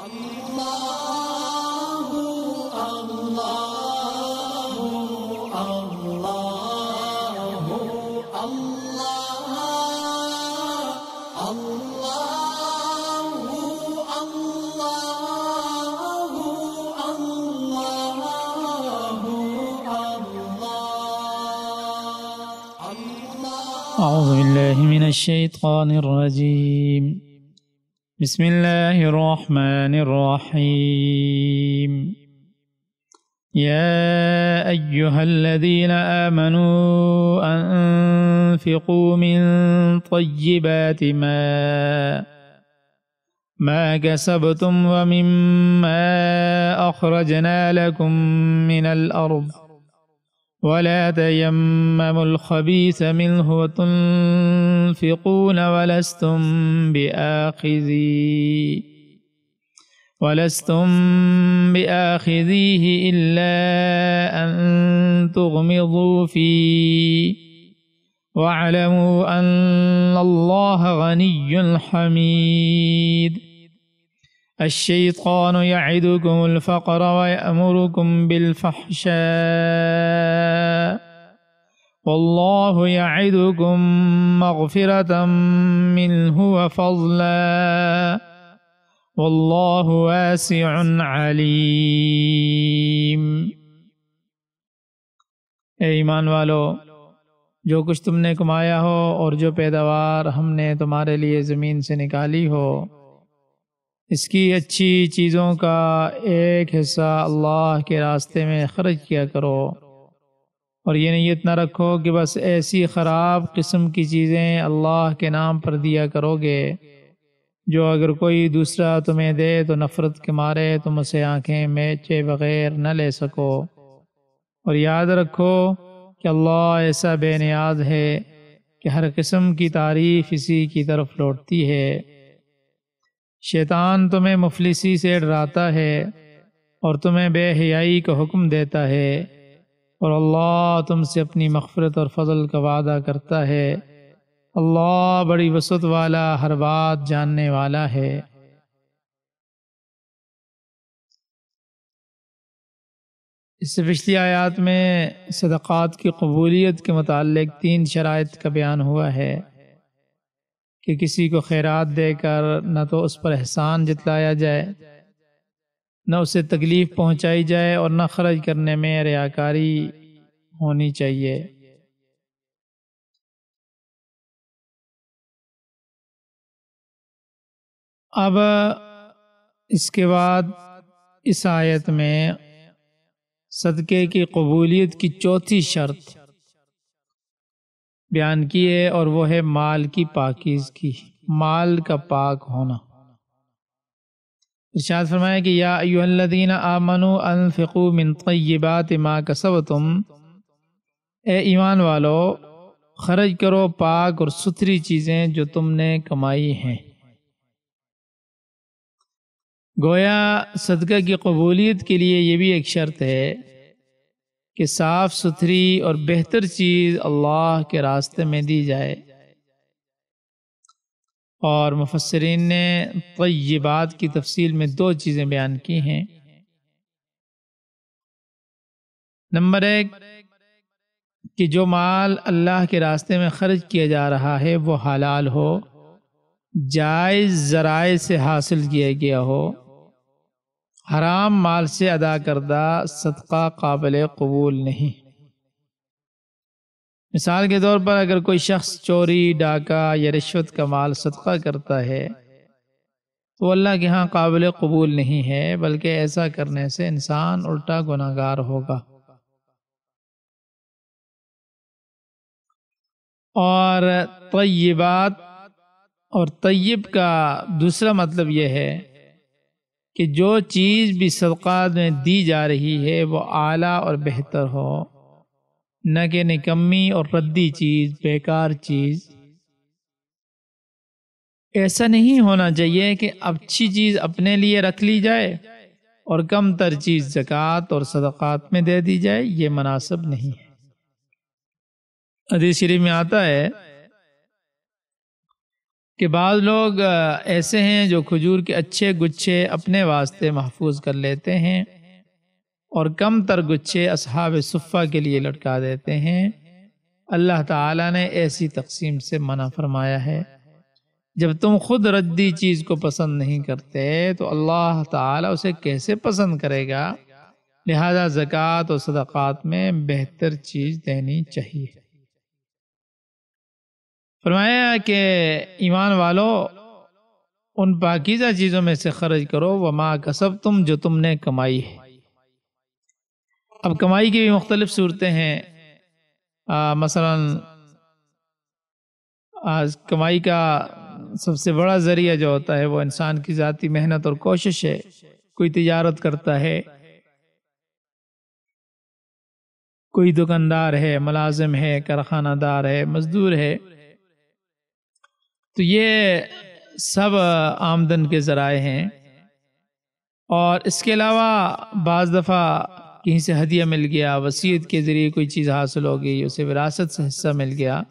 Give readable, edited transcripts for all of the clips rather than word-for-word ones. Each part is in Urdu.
أعوذ بالله من الشيطان الرجيم. بسم الله الرحمن الرحيم. يا أيها الذين آمنوا أنفقوا من طيبات ما كسبتم ومما أخرجنا لكم من الأرض ولا تيمموا الخبيث منه وتنفقون ولستم بآخذيه إلا أن تغمضوا فيه واعلموا أن الله غني حميد. الشيطان يعدكم الفقر ويأمركم بالفحشاء والله يعدكم مغفرة منه وفضلا والله واسع عليم. اے ایمان والو، جو کچھ تم نے کمایا ہو اور جو پیداوار ہم نے تمہارے لیے زمین سے نکالی ہو، اس کی اچھی چیزوں کا ایک حصہ اللہ کے راستے میں خرچ کیا کرو، اور یہ نیت نہ رکھو کہ بس ایسی خراب قسم کی چیزیں اللہ کے نام پر دیا کرو گے جو اگر کوئی دوسرا تمہیں دے تو نفرت کے مارے تم اسے آنکھیں میچے بغیر نہ لے سکو. اور یاد رکھو کہ اللہ ایسا بے نیاز ہے کہ ہر قسم کی تعریف اسی کی طرف لوٹتی ہے. شیطان تمہیں مفلسی سے ڈراتا ہے اور تمہیں بے حیائی کا حکم دیتا ہے، اور اللہ تم سے اپنی مغفرت اور فضل کا وعدہ کرتا ہے. اللہ بڑی وسعت والا، ہر بات جاننے والا ہے. اس سے پچھلی آیات میں صدقات کی قبولیت کے متعلق 3 شرائط کا بیان ہوا ہے کہ کسی کو خیرات دے کر نہ تو اس پر احسان جتلایا جائے، نہ اسے تکلیف پہنچائی جائے، اور نہ خرچ کرنے میں ریاکاری ہونی چاہیے. اب اس کے بعد اس آیت میں صدقے کی قبولیت کی 4تھی شرط بیان کی ہے، اور وہ ہے مال کی پاکیزگی، مال کا پاک ہونا. ارشاد فرمایا کہ یا ایھا الذین آمنوا انفقوا من طیبات ما کسبتم، اے ایمان والو خرچ کرو پاک اور ستھری چیزیں جو تم نے کمائی ہیں. گویا صدقہ کی قبولیت کے لیے یہ بھی ایک شرط ہے کہ صاف ستھری اور بہتر چیز اللہ کے راستے میں دی جائے. اور مفسرین نے طیبات کی تفصیل میں 2 چیزیں بیان کی ہیں. نمبر 1 کہ جو مال اللہ کے راستے میں خرچ کیا جا رہا ہے وہ حلال ہو، جائز ذرائع سے حاصل کیا گیا ہو. حرام مال سے ادا کردہ صدقہ قابل قبول نہیں. مثال کے طور پر اگر کوئی شخص چوری، ڈاکہ یا رشوت کا مال صدقہ کرتا ہے تو اللہ کے ہاں قابل قبول نہیں ہے، بلکہ ایسا کرنے سے انسان الٹا گناہگار ہوگا. اور طیبات اور طیب کا دوسرا مطلب یہ ہے کہ جو چیز بھی صدقات میں دی جا رہی ہے وہ اعلیٰ اور بہتر ہو، نہ کہ نکمی اور ردی چیز، بیکار چیز. ایسا نہیں ہونا چاہیے کہ اچھی چیز اپنے لیے رکھ لی جائے اور کم تر چیز زکوٰۃ اور صدقات میں دے دی جائے. یہ مناسب نہیں ہے. حدیث شریف میں آتا ہے کہ بعض لوگ ایسے ہیں جو کھجور کے اچھے گچھے اپنے واسطے محفوظ کر لیتے ہیں اور کم تر گچھے اصحاب صفہ کے لیے لٹکا دیتے ہیں۔ اللہ تعالیٰ نے ایسی تقسیم سے منع فرمایا ہے۔ جب تم خود ردی چیز کو پسند نہیں کرتے تو اللہ تعالیٰ اسے کیسے پسند کرے گا؟ لہذا زکوٰۃ و صدقات میں بہتر چیز دینی چاہیے۔ فرمایا کہ ایمان والو ان پاکیزہ چیزوں میں سے خرچ کرو وما کسبتم، جو تم نے کمائی ہے۔ اب کمائی کی بھی مختلف صورتیں ہیں۔ مثلا کمائی کا سب سے بڑا ذریعہ جو ہوتا ہے وہ انسان کی ذاتی محنت اور کوشش ہے۔ کوئی تجارت کرتا ہے، کوئی دکاندار ہے، ملازم ہے، کارخانہ دار ہے، مزدور ہے، تو یہ سب آمدن کے ذرائع ہیں۔ اور اس کے علاوہ بعض دفعہ کہیں سے ہدیہ مل گیا، وصیت کے ذریعے کوئی چیز حاصل ہو گئی، اسے وراثت سے حصہ مل گیا،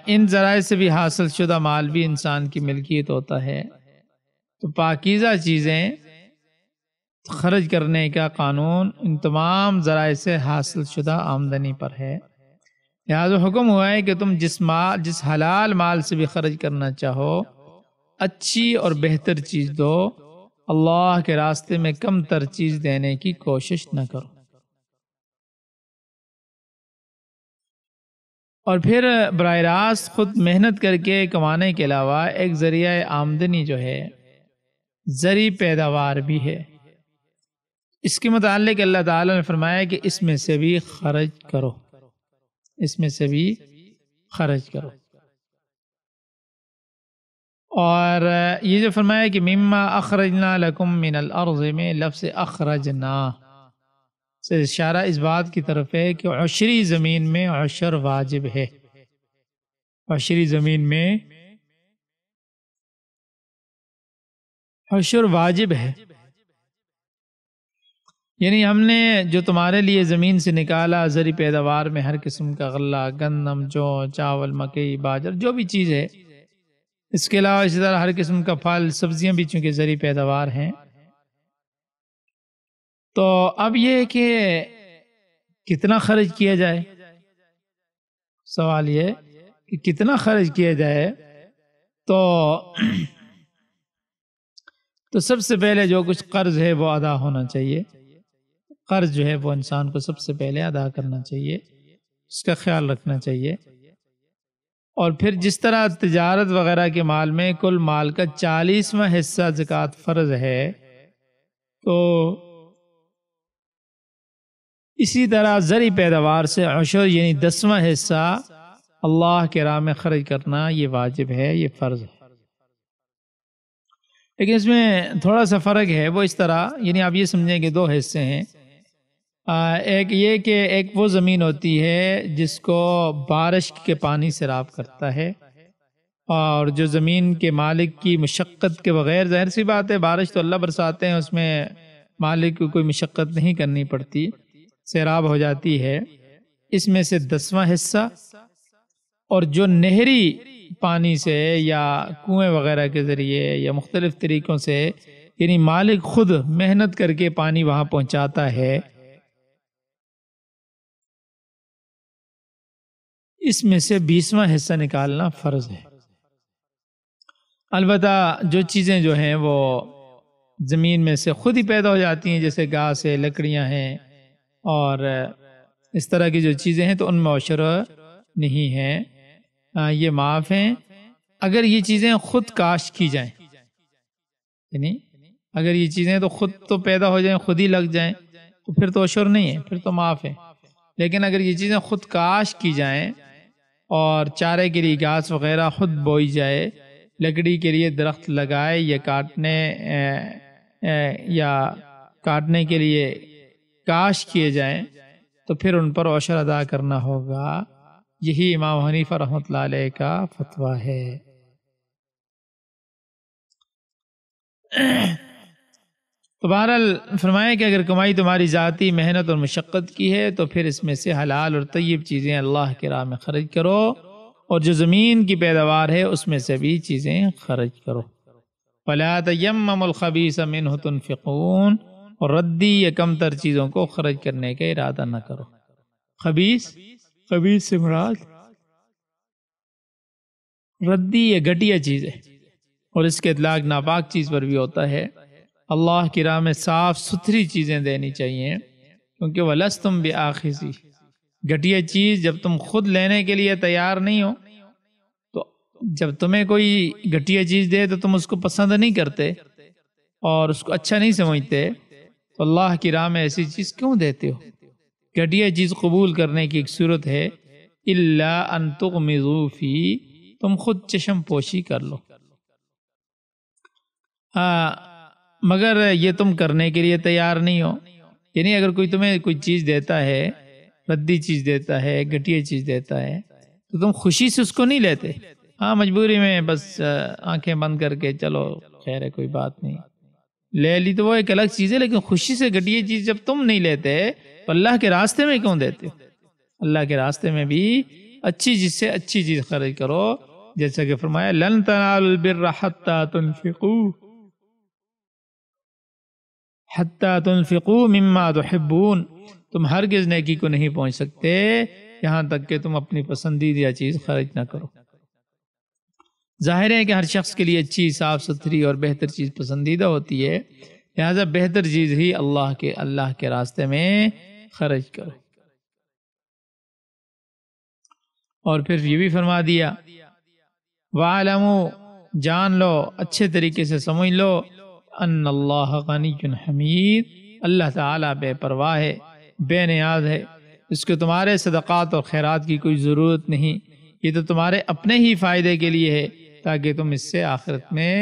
ان ذرائع سے بھی حاصل شدہ مال بھی انسان کی ملکیت ہوتا ہے۔ تو پاکیزہ چیزیں خرچ کرنے کا قانون ان تمام ذرائع سے حاصل شدہ آمدنی پر ہے۔ لہذا حکم ہوا ہے کہ تم جس حلال مال سے بھی خرچ کرنا چاہو، اچھی اور بہتر چیز دو، اللہ کے راستے میں کم تر چیز دینے کی کوشش نہ کرو۔ اور پھر براہ راست خود محنت کر کے کمانے کے علاوہ ایک ذریعہ آمدنی جو ہے زرعی پیداوار بھی ہے۔ اس کے متعلق اللہ تعالیٰ نے فرمایا کہ اس میں سے بھی خرچ کرو، اس میں سے بھی خرچ کرو۔ اور یہ جو فرمایا کہ مما اخرجنا لکم من الارض میں لفظ اخرجنا سے اشارہ اس بات کی طرف ہے کہ عشری زمین میں عشر واجب ہے۔ عشری زمین میں عشر واجب ہے، یعنی ہم نے جو تمہارے لیے زمین سے نکالا زرعی پیداوار میں ہر قسم کا غلہ، گندم، جو، چاول، مکئی، باجر، جو بھی چیز ہے، اس کے علاوہ اسی طرح ہر قسم کا پھل، سبزیاں بھی چونکہ زرعی پیداوار ہیں۔ تو اب یہ ہے کہ کتنا خرچ کیا جائے، سوال یہ کہ کتنا خرچ کیا جائے۔ تو سب سے پہلے جو کچھ قرض ہے وہ ادا ہونا چاہیے۔ قرض جو ہے وہ انسان کو سب سے پہلے ادا کرنا چاہیے، اس کا خیال رکھنا چاہیے۔ اور پھر جس طرح تجارت وغیرہ کے مال میں کل مال کا 40واں حصہ زکوٰۃ فرض ہے، تو اسی طرح زرعی پیداوار سے عشر یعنی 10واں حصہ اللہ کے راہ میں خرچ کرنا یہ واجب ہے، یہ فرض ہے۔ لیکن اس میں تھوڑا سا فرق ہے، وہ اس طرح، یعنی آپ یہ سمجھیں کہ دو حصے ہیں۔ ایک یہ کہ ایک وہ زمین ہوتی ہے جس کو بارش کے پانی سیراب کرتا ہے، اور جو زمین کے مالک کی مشقت کے بغیر، ظاہر سی بات ہے بارش تو اللہ برساتے ہیں، اس میں مالک کو کوئی مشقت نہیں کرنی پڑتی، سیراب ہو جاتی ہے، اس میں سے 10واں حصہ۔ اور جو نہری پانی سے یا کنویں وغیرہ کے ذریعے یا مختلف طریقوں سے، یعنی مالک خود محنت کر کے پانی وہاں پہنچاتا ہے، اس میں سے 20واں حصہ نکالنا فرض ہے۔ البتہ جو چیزیں جو ہیں وہ زمین میں سے خود ہی پیدا ہو جاتی ہیں، جیسے گھاس ہے، لکڑیاں ہیں اور اس طرح کی جو چیزیں ہیں، تو ان میں عشر نہیں ہے، یہ معاف ہیں۔ اگر یہ چیزیں خود کاشت کی جائیں، یعنی اگر یہ چیزیں تو خود تو پیدا ہو جائیں، خود ہی لگ جائیں، تو پھر تو عشر نہیں ہے، پھر تو معاف ہے۔ لیکن اگر یہ چیزیں خود کاشت کی جائیں اور چارے کے لیے گھاس وغیرہ خود بوئی جائے، لکڑی کے لیے درخت لگائے یا کاٹنے کے لیے کاشت کیے جائیں، تو پھر ان پر عشر ادا کرنا ہوگا۔ یہی امام حنیفہ رحمۃ اللہ علیہ کا فتویٰ ہے۔ تو بہرحال فرمایا کہ اگر کمائی تمہاری ذاتی محنت اور مشقت کی ہے تو پھر اس میں سے حلال اور طیب چیزیں اللہ کے راہ میں خرچ کرو، اور جو زمین کی پیداوار ہے اس میں سے بھی چیزیں خرچ کرو۔ فَلَا تَيَمَّمُوا الْخَبِيثَ مِنْهُ تُنْفِقُونَ، اور ردی یا کم تر چیزوں کو خرچ کرنے کا ارادہ نہ کرو۔ خبیث سے مراد ردی یا گھٹیا چیز ہے، اور اس کے اطلاق ناپاک چیز پر بھی ہوتا ہے۔ اللہ کی راہ میں صاف ستھری چیزیں دینی چاہیے، کیونکہ وَلَسْتُمْ بِآخِذِيهِ، گھٹیا چیز جب تم خود لینے کے لیے تیار نہیں ہو، تو جب تمہیں کوئی گھٹیا چیز دے تو تم اس کو پسند نہیں کرتے اور اس کو اچھا نہیں سمجھتے، تو اللہ کی راہ میں ایسی چیز کیوں دیتے ہو؟ گھٹیا چیز قبول کرنے کی ایک صورت ہے اِلَّا أَن تُغْمِضُوا فِيهِ، تم خود چشم پوشی کر لو، مگر یہ تم کرنے کے لیے تیار نہیں ہو۔ یعنی اگر کوئی تمہیں کوئی چیز دیتا ہے، ردی چیز دیتا ہے، گھٹیا چیز دیتا ہے، تو تم خوشی سے اس کو نہیں لیتے، ہاں مجبوری میں بس آنکھیں بند کر کے چلو خیر ہے کوئی بات نہیں لے لی، تو وہ ایک الگ چیز ہے، لیکن خوشی سے گھٹیا چیز جب تم نہیں لیتے تو اللہ کے راستے میں کیوں دیتے ہو؟ اللہ کے راستے میں بھی اچھی چیز سے اچھی چیز خرچ کرو، جیسا کہ فرمایا لن تنالوا البر حتی تنفقوا مما تحبون، تم ہرگز نیکی کو نہیں پہنچ سکتے یہاں تک کہ تم اپنی پسندیدہ چیز خرچ نہ کرو۔ ظاہر ہے کہ ہر شخص کے لیے اچھی صاف ستھری اور بہتر چیز پسندیدہ ہوتی ہے، لہذا بہتر چیز ہی اللہ کے راستے میں خرچ کرو۔ اور پھر یہ بھی فرما دیا وَاعْلَمُوا، جان لو، اچھے طریقے سے سمجھ لو، ان اللہ غنی حمید، اللہ تعالیٰ بے پرواہ ہے، بے نیاز ہے، اس کو تمہارے صدقات اور خیرات کی کوئی ضرورت نہیں، یہ تو تمہارے اپنے ہی فائدے کے لیے ہے تاکہ تم اس سے آخرت میں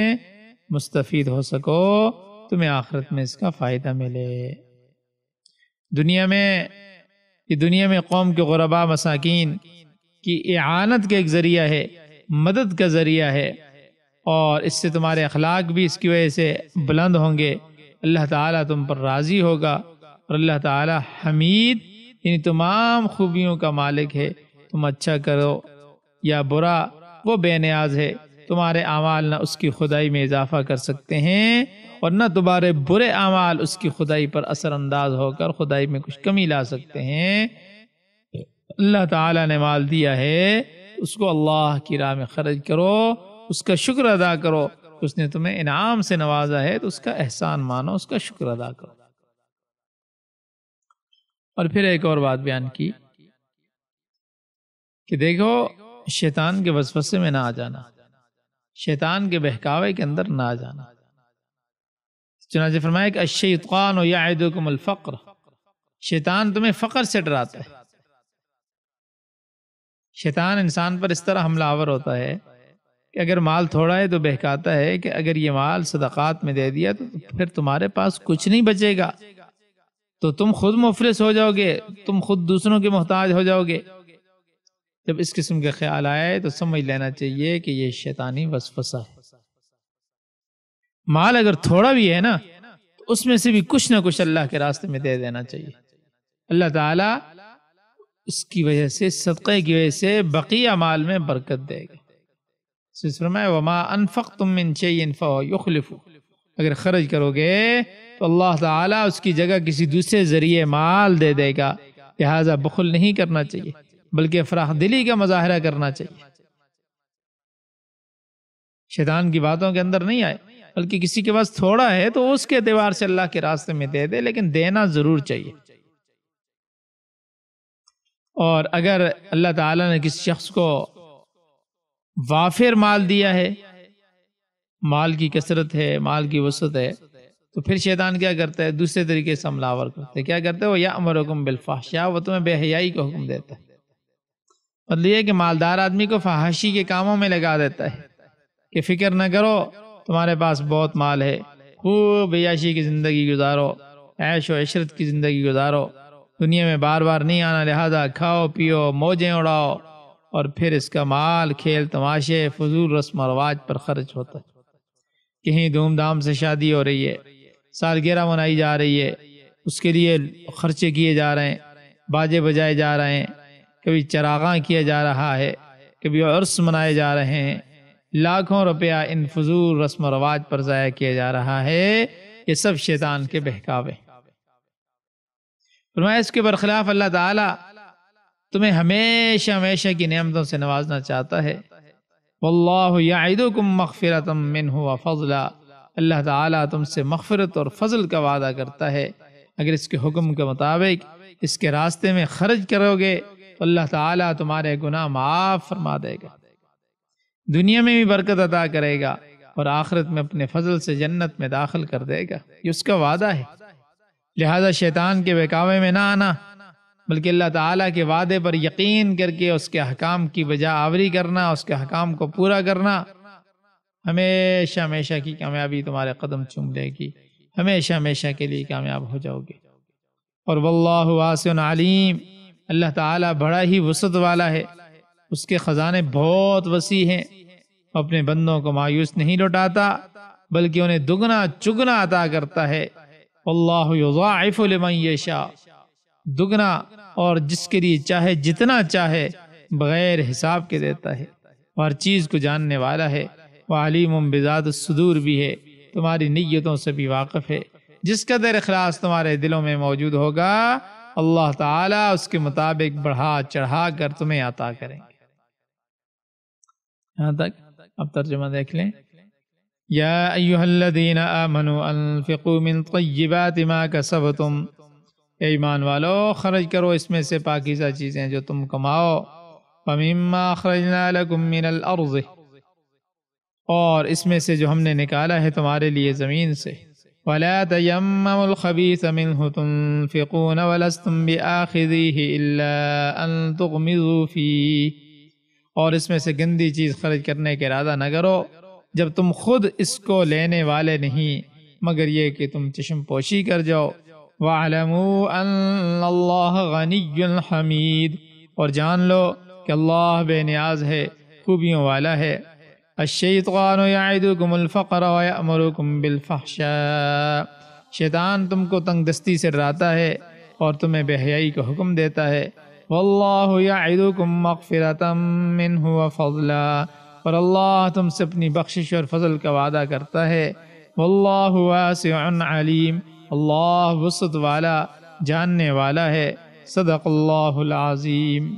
مستفید ہو سکو، تمہیں آخرت میں اس کا فائدہ ملے۔ دنیا میں قوم کے غرباء مساکین کی اعانت کا ایک ذریعہ ہے، مدد کا ذریعہ ہے، اور اس سے تمہارے اخلاق بھی اس کی وجہ سے بلند ہوں گے، اللہ تعالیٰ تم پر راضی ہوگا، اور اللہ تعالیٰ حمید یعنی تمام خوبیوں کا مالک ہے، تم اچھا کرو یا برا وہ بے نیاز ہے، تمہارے اعمال نہ اس کی خدائی میں اضافہ کر سکتے ہیں اور نہ تمہارے برے اعمال اس کی خدائی پر اثر انداز ہو کر خدائی میں کچھ کمی لا سکتے ہیں۔ اللہ تعالیٰ نے مال دیا ہے، اس کو اللہ کی راہ میں خرچ کرو، اس کا شکر ادا کرو، اس نے تمہیں انعام سے نوازا ہے تو اس کا احسان مانو، اس کا شکر ادا کرو۔ اور پھر ایک اور بات بیان کی کہ دیکھو شیطان کے وسوسے میں نہ آ جانا، شیطان کے بہکاوے کے اندر نہ آ جانا۔ چنانچہ فرمایا کہ الشیطان یعدکم الفقر، شیطان تمہیں فقر سے ڈراتا ہے۔ شیطان انسان پر اس طرح حملہ آور ہوتا ہے کہ اگر مال تھوڑا ہے تو بہکاتا ہے کہ اگر یہ مال صدقات میں دے دیا تو پھر تمہارے پاس کچھ نہیں بچے گا، تو تم خود مفلس ہو جاؤ گے، تم خود دوسروں کے محتاج ہو جاؤ گے۔ جب اس قسم کے خیال آئے تو سمجھ لینا چاہیے کہ یہ شیطانی وسوسہ ہے۔ مال اگر تھوڑا بھی ہے نا تو اس میں سے بھی کچھ نہ کچھ اللہ کے راستے میں دے دینا چاہیے، اللہ تعالیٰ اس کی وجہ سے، صدقے کی وجہ سے بقیہ مال میں برکت دے گا۔ فرمایا وما انفقتم من شیء فهو یخلفہ، اگر خرچ کرو گے تو اللہ تعالیٰ اس کی جگہ کسی دوسرے ذریعے مال دے دے گا، لہٰذا بخل نہیں کرنا چاہیے بلکہ فراخ دلی کا مظاہرہ کرنا چاہیے۔ شیطان کی باتوں کے اندر نہیں آئے، بلکہ کسی کے پاس تھوڑا ہے تو اس کے اعتبار سے اللہ کے راستے میں دے دے، لیکن دینا ضرور چاہیے۔ اور اگر اللہ تعالیٰ نے کسی شخص کو وافر مال دیا ہے، مال کی کثرت ہے، مال کی وسعت ہے، تو پھر شیطان کیا کرتا ہے؟ دوسرے طریقے سے حملہ آور کرتا ہے۔ کیا کرتا ہے؟ وہ یأمرکم بالفحشاء، وہ تمہیں بے حیائی کا حکم دیتا ہے۔ مطلب یہ کہ مالدار آدمی کو فحاشی کے کاموں میں لگا دیتا ہے کہ فکر نہ کرو، تمہارے پاس بہت مال ہے، خوب عیاشی کی زندگی گزارو، عیش و عشرت کی زندگی گزارو، دنیا میں بار بار نہیں آنا، لہذا کھاؤ پیو موجیں اڑاؤ، اور پھر اس کا مال کھیل تماشے فضول رسم و رواج پر خرچ ہوتا ہے۔ کہیں دھوم دھام سے شادی ہو رہی ہے، سالگرہ منائی جا رہی ہے، اس کے لیے خرچے کیے جا رہے ہیں، باجے بجائے جا رہے ہیں، کبھی چراغاں کیا جا رہا ہے، کبھی عرس منائے جا رہے ہیں، لاکھوں روپیہ ان فضول رسم و رواج پر ضائع کیا جا رہا ہے، یہ سب شیطان کے بہکاوے۔ فرمایا اس کے برخلاف اللہ تعالیٰ تمہیں ہمیشہ ہمیشہ کی نعمتوں سے نوازنا چاہتا ہے۔ واللہ یعدکم مغفرۃ منہ وفضلا، اللہ تعالیٰ تم سے مغفرت اور فضل کا وعدہ کرتا ہے اگر اس کے حکم کے مطابق اس کے راستے میں خرچ کرو گے تو اللہ تعالیٰ تمہارے گناہ معاف فرما دے گا، دنیا میں بھی برکت عطا کرے گا اور آخرت میں اپنے فضل سے جنت میں داخل کر دے گا، یہ اس کا وعدہ ہے۔ لہذا شیطان کے بہکاوے میں نہ آنا، بلکہ اللہ تعالیٰ کے وعدے پر یقین کر کے اس کے احکام کی بجا آوری کرنا، اس کے احکام کو پورا کرنا، ہمیشہ ہمیشہ کی کامیابی تمہارے قدم چوم لے گی، ہمیشہ ہمیشہ کے لیے کامیاب ہو جاؤ گے۔ اور واللہ واسع علیم، اللہ تعالیٰ بڑا ہی وسعت والا ہے، اس کے خزانے بہت وسیع ہیں، اپنے بندوں کو مایوس نہیں لوٹاتا بلکہ انہیں دگنا چگنا عطا کرتا ہے۔ واللہ یضاعف لمن یشاء، دگنا اور جس کے لیے چاہے جتنا چاہے بغیر حساب کے دیتا ہے، ہر چیز کو جاننے والا ہے، وعلیم بذات الصدور بھی ہے، تمہاری نیتوں سے بھی واقف ہے، جس قدر اخلاص تمہارے دلوں میں موجود ہوگا اللہ تعالیٰ اس کے مطابق بڑھا چڑھا کر تمہیں عطا کریں گے۔ یہاں تک اب ترجمہ دیکھ لیں۔ یا ایہا الذین آمنوا انفقوا من طیبات ما کسبتم، اے ایمان والو خرچ کرو اس میں سے پاکیزہ چیزیں جو تم کماؤ، ومما اخرجنا لکم من الارض، اور اس میں سے جو ہم نے نکالا ہے تمہارے لیے زمین سے، ولا تیمموا الخبیث منہ تنفقون ولستم بآخذیہ الا ان تغمضوا فیہ، اور اس میں سے گندی چیز خرچ کرنے کا ارادہ نہ کرو جب تم خود اس کو لینے والے نہیں مگر یہ کہ تم چشم پوشی کر جاؤ۔ وَاعْلَمُوا أَنَّ اللَّهَ غَنِيٌّ حَمِيدٌ، اور جان لو کہ اللہ بے نیاز ہے، خوبیوں والا ہے۔ الشیطان یعدکم الفقر ویأمرکم بالفحشاء، شیطان تم کو تنگ دستی سے ڈراتا ہے اور تمہیں بے حیائی کا حکم دیتا ہے۔ واللہ یعدکم مغفرۃ منہ وفضلا، اور اللہ تم سے اپنی بخشش اور فضل کا وعدہ کرتا ہے۔ واللہ واسع علیم، اللہ وسعت والا جاننے والا ہے۔ صدق اللہ العظیم۔